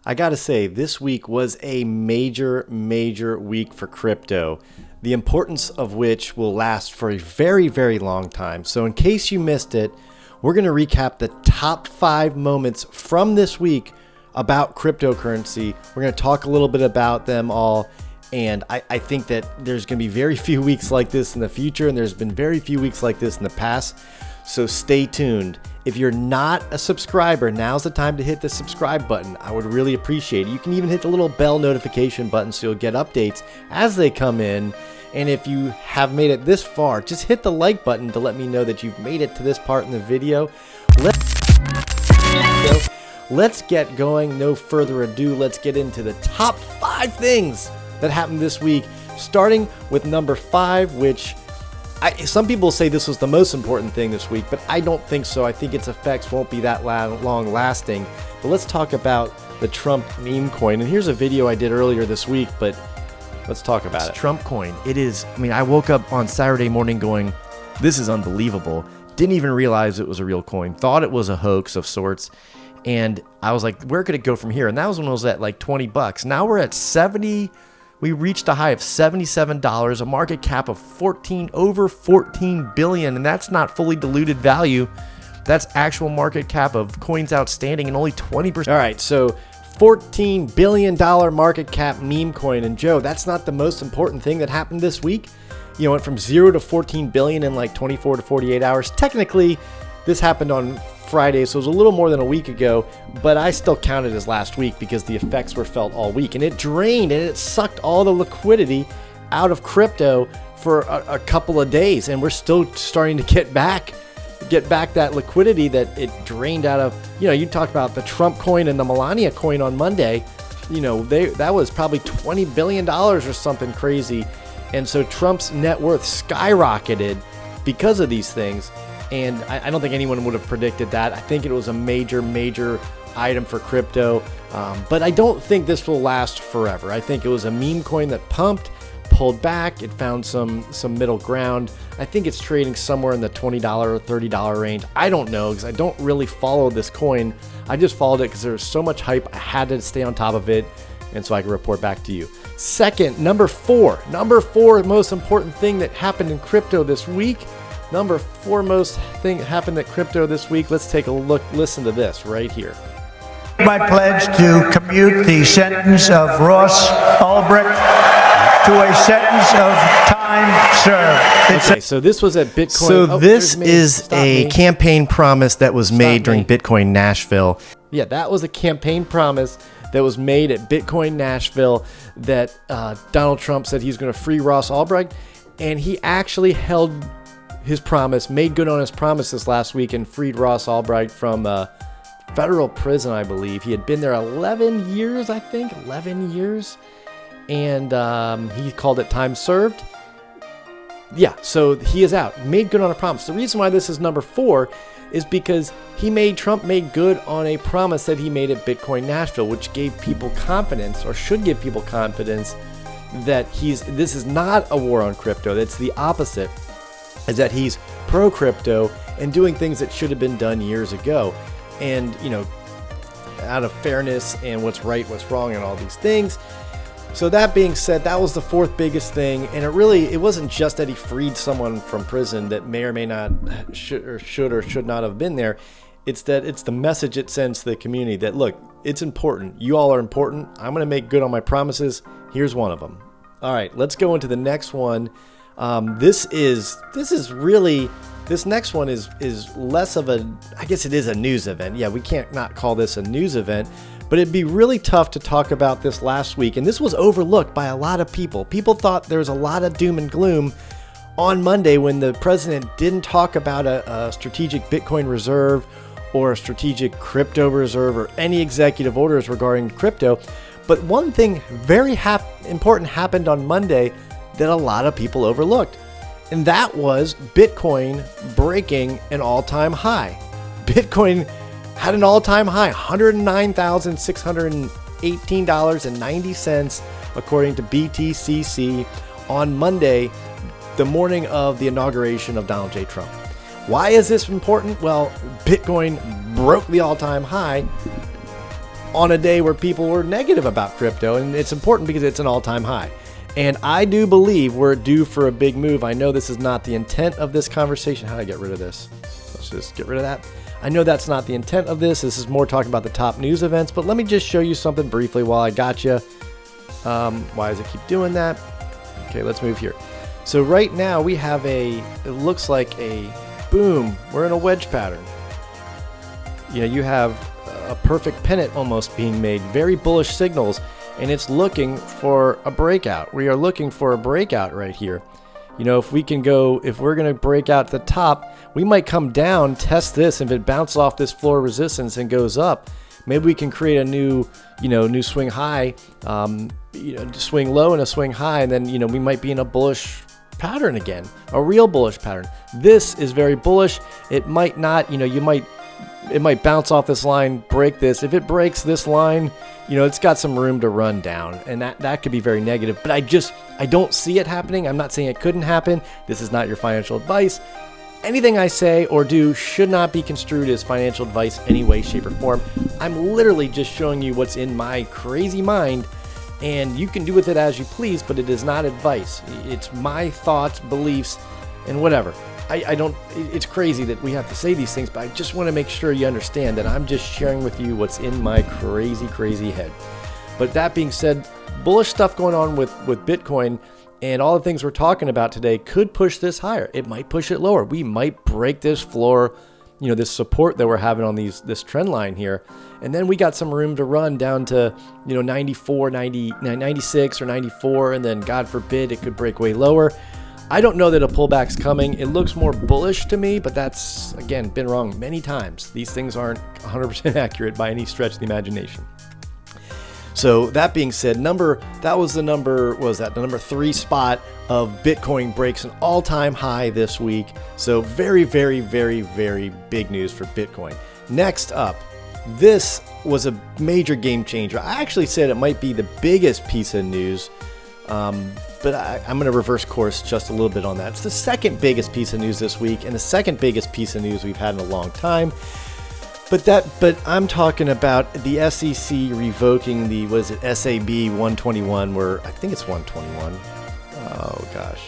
I gotta say, this week was a major week for crypto, the importance of which will last for a very long time. So in case you missed it, we're gonna recap the top 5 moments from this week about cryptocurrency. We're gonna talk a little bit about them all. And I think that there's going to be very few weeks like this in the future, and there's been very few weeks like this in the past. So stay tuned. If you're not a subscriber, now's the time to hit the subscribe button. I would really appreciate it. You can even hit the little bell notification button so you'll get updates as they come in. And if you have made it this far, just hit the like button to let me know that you've made it to this part in the video. Let's get going. No further ado, let's get into the top 5 things that happened this week, starting with number 5, which some people say this was the most important thing this week, but I don't think so. I think its effects won't be that long lasting. But let's talk about the Trump meme coin. And here's a video I did earlier this week, but let's talk about it. Trump coin. It is, I woke up on Saturday morning going, this is unbelievable. Didn't even realize it was a real coin. Thought it was a hoax of sorts. And I was like, where could it go from here? And that was when it was at like $20. Now we're at 70. We reached a high of $77, a market cap of over 14 billion, and that's not fully diluted value. That's actual market cap of coins outstanding, and only 20%. All right, so $14 billion market cap meme coin. And Joe, that's not the most important thing that happened this week. You went from 0 to 14 billion in like 24 to 48 hours. Technically, this happened on Friday, so it was a little more than a week ago, but I still count it as last week because the effects were felt all week, and it drained and it sucked all the liquidity out of crypto for a couple of days, and we're still starting to get back that liquidity that it drained out of. You talked about the Trump coin and the Melania coin on Monday. That was probably $20 billion or something crazy, and so Trump's net worth skyrocketed because of these things. And I don't think anyone would have predicted that. I think it was a major item for crypto. But I don't think this will last forever. I think it was a meme coin that pumped, pulled back. It found some middle ground. I think it's trading somewhere in the $20 or $30 range. I don't know because I don't really follow this coin. I just followed it because there was so much hype. I had to stay on top of it, and so I can report back to you. Second, number 4, most important thing that happened in crypto this week. Number 4 most thing happened at crypto this week. Let's take a look. Listen to this right here. My pledge to commute the sentence of Ross Ulbricht to a sentence of time served. Okay, so this was at Bitcoin. So this is a campaign promise that was made during Bitcoin Nashville. Yeah, that was a campaign promise that was made at Bitcoin Nashville that Donald Trump said he's going to free Ross Ulbricht, and he actually held his promise, made good on his promise this last week, and freed Ross Ulbricht from federal prison, I believe. He had been there 11 years, I think, 11 years, and he called it time served. Yeah, so he is out, made good on a promise. The reason why this is number 4 is because Trump made good on a promise that he made at Bitcoin Nashville, which gave people confidence, or should give people confidence, that this is not a war on crypto. That's the opposite. Is that he's pro-crypto and doing things that should have been done years ago. And, out of fairness and what's right, what's wrong, and all these things. So that being said, that was the 4th biggest thing. And it wasn't just that he freed someone from prison that may or may not should or should not have been there. It's the message it sends to the community that, look, it's important. You all are important. I'm going to make good on my promises. Here's one of them. All right, let's go into the next one. This next one is less of I guess it is a news event. Yeah, we can't not call this a news event, but it'd be really tough to talk about this last week. And this was overlooked by a lot of people. People thought there was a lot of doom and gloom on Monday when the president didn't talk about a strategic Bitcoin reserve or a strategic crypto reserve or any executive orders regarding crypto. But one thing very important happened on Monday that a lot of people overlooked, and that was Bitcoin breaking an all-time high. Bitcoin had an all-time high, $109,618.90, according to BTCC, on Monday, the morning of the inauguration of Donald J. Trump. Why is this important? Well, Bitcoin broke the all-time high, on a day where people were negative about crypto, and it's important because it's an all-time high. And I do believe we're due for a big move. I know this is not the intent of this conversation. How do I get rid of this? Let's just get rid of that. I know that's not the intent of this. This is more talking about the top news events, but let me just show you something briefly while I got you. Why does it keep doing that? Okay, let's move here. So right now we have it looks like a boom. We're in a wedge pattern. You know, you have a perfect pennant almost being made, very bullish signals, and it's looking for a breakout. We are looking for a breakout right here. You know, if we're going to break out to the top, we might come down, test this. If it bounces off this floor resistance and goes up, maybe we can create a new swing high, swing low and a swing high, and then, we might be in a bullish pattern again, a real bullish pattern. This is very bullish. It might not, it might bounce off this line, break this. If it breaks this line, it's got some room to run down, and that could be very negative. But I don't see it happening. I'm not saying it couldn't happen. This is not your financial advice. Anything I say or do should not be construed as financial advice any way, shape, or form. I'm literally just showing you what's in my crazy mind, and you can do with it as you please, but it is not advice. It's my thoughts, beliefs, and whatever. It's crazy that we have to say these things, but I just want to make sure you understand that I'm just sharing with you what's in my crazy, crazy head. But that being said, bullish stuff going on with Bitcoin, and all the things we're talking about today could push this higher. It might push it lower. We might break this floor, this support that we're having on this trend line here. And then we got some room to run down to, 94, 90, 96 or 94. And then God forbid it could break way lower. I don't know that a pullback's coming. It looks more bullish to me, but that's, again, been wrong many times. These things aren't 100% accurate by any stretch of the imagination. So that being said, that was the number 3 spot of Bitcoin breaks an all-time high this week. So very, very, very, very big news for Bitcoin. Next up, this was a major game changer. I actually said it might be the biggest piece of news, but I'm going to reverse course just a little bit on that. It's the second biggest piece of news this week, and the second biggest piece of news we've had in a long time. But I'm talking about the SEC revoking the, SAB 121, where I think it's 121. Oh gosh,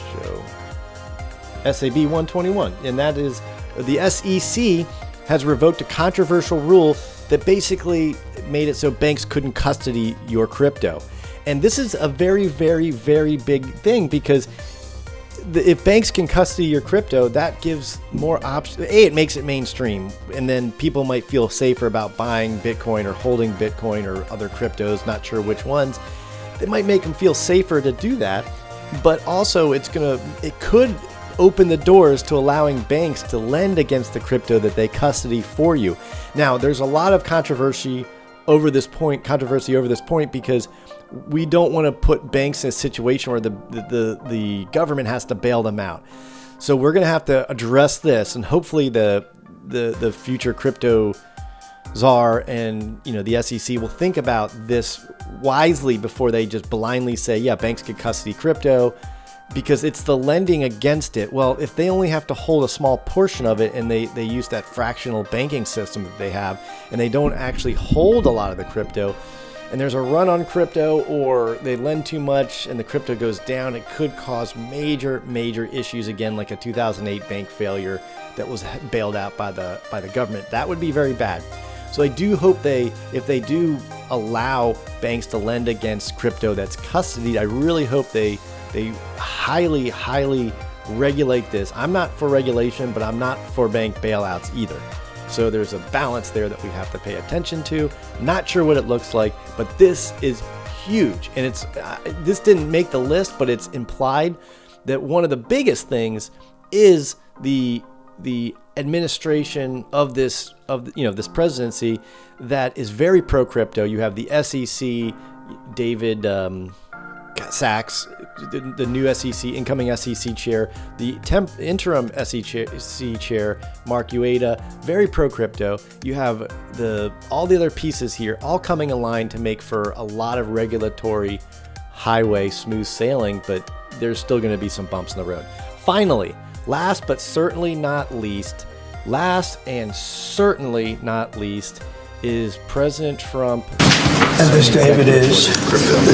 SAB 121. And that is, the SEC has revoked a controversial rule that basically made it so banks couldn't custody your crypto. And this is a very, very, very big thing, because if banks can custody your crypto, that gives more options. It makes it mainstream, and then people might feel safer about buying Bitcoin or holding Bitcoin or other cryptos, not sure which ones. It might make them feel safer to do that, but also it could open the doors to allowing banks to lend against the crypto that they custody for you. Now, there's a lot of controversy over this point, because we don't want to put banks in a situation where the government has to bail them out. So we're going to have to address this, and hopefully the future crypto czar and the SEC will think about this wisely before they just blindly say, yeah, banks can custody crypto, because it's the lending against it. Well, if they only have to hold a small portion of it, and they use that fractional banking system that they have, and they don't actually hold a lot of the crypto, and there's a run on crypto, or they lend too much and the crypto goes down, it could cause major, major issues again, like a 2008 bank failure that was bailed out by the government. That would be very bad. So I do hope if they do allow banks to lend against crypto that's custodied, I really hope they highly, highly regulate this. I'm not for regulation, but I'm not for bank bailouts either. So there's a balance there that we have to pay attention to. Not sure what it looks like, but this is huge. And this didn't make the list, but it's implied that one of the biggest things is the administration of this presidency that is very pro crypto. You have the SEC, David Sachs, the new incoming SEC chair, the interim SEC chair, Mark Ueda, very pro crypto. You have all the other pieces here, all coming in line to make for a lot of regulatory highway smooth sailing, but there's still going to be some bumps in the road. Finally, last and certainly not least, is President Trump And this, David, is?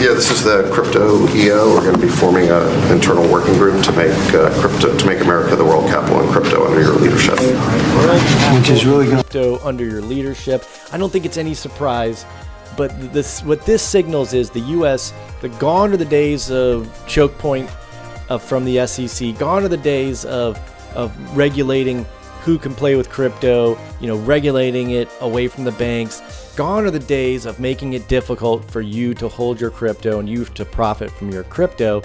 Yeah, this is the crypto EO. We're going to be forming an internal working group to make America the world capital in crypto under your leadership. Which is really going to Crypto under your leadership. I don't think it's any surprise, but what this signals is the U.S. Gone are the days of choke point from the SEC. Gone are the days of regulating who can play with crypto, regulating it away from the banks. Gone are the days of making it difficult for you to hold your crypto and you to profit from your crypto.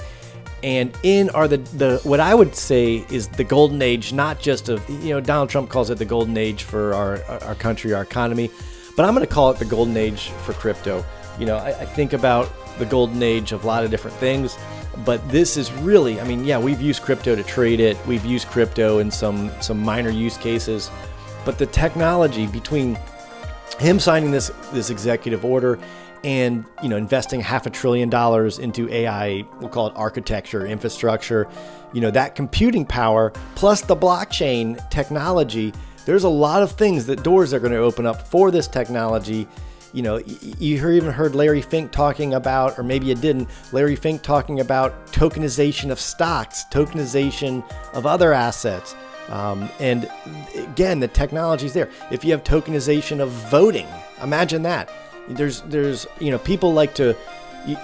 And in are the what I would say is the golden age, not just of, Donald Trump calls it the golden age for our country, our economy, but I'm going to call it the golden age for crypto. I think about the golden age of a lot of different things, but this is really, we've used crypto to trade it. We've used crypto in some minor use cases, but the technology between him signing this executive order and investing $500 billion into AI, we'll call it architecture, infrastructure, that computing power plus the blockchain technology, there's a lot of things that doors are going to open up for this technology. You even heard Larry Fink talking about, or maybe you didn't, Larry Fink talking about tokenization of stocks, tokenization of other assets. And again, the technology's there. If you have tokenization of voting, imagine that. There's people like to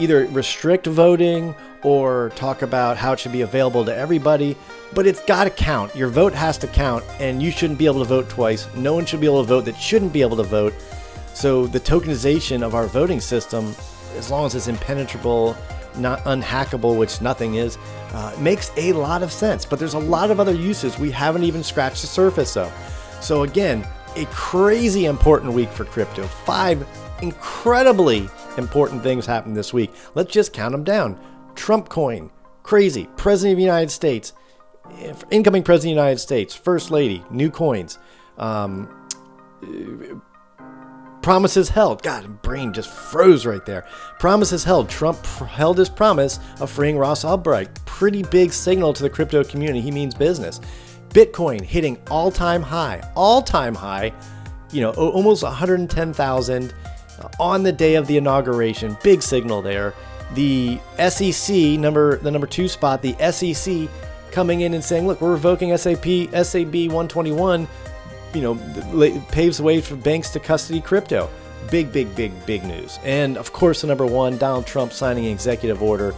either restrict voting or talk about how it should be available to everybody, but it's got to count. Your vote has to count, and you shouldn't be able to vote twice. No one should be able to vote that shouldn't be able to vote. So the tokenization of our voting system, as long as it's impenetrable, not unhackable, which nothing is, makes a lot of sense. But there's a lot of other uses we haven't even scratched the surface of. So again, a crazy important week for crypto. 5 incredibly important things happened this week. Let's just count them down. Trump coin, crazy. President of the United States, incoming President of the United States, First Lady, new coins. Promises held. God, brain just froze right there. Promises held. Trump held his promise of freeing Ross Ulbricht. Pretty big signal to the crypto community. He means business. Bitcoin hitting all-time high, almost 110,000 on the day of the inauguration. Big signal there. The SEC, the number 2 spot, the SEC coming in and saying, look, we're revoking SAB 121, paves the way for banks to custody crypto. Big news. And of course, the number 1, Donald Trump signing an executive order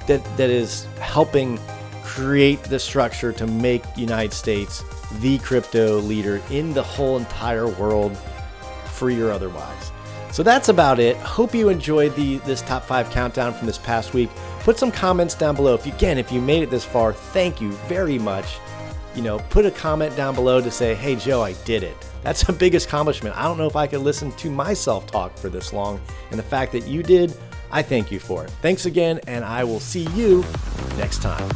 that is helping create the structure to make the United States the crypto leader in the whole entire world, free or otherwise. So that's about it. Hope you enjoyed this top 5 countdown from this past week. Put some comments down below. If you made it this far, thank you very much. Put a comment down below to say, hey, Joe, I did it. That's a big accomplishment. I don't know if I could listen to myself talk for this long. And the fact that you did, I thank you for it. Thanks again, and I will see you next time.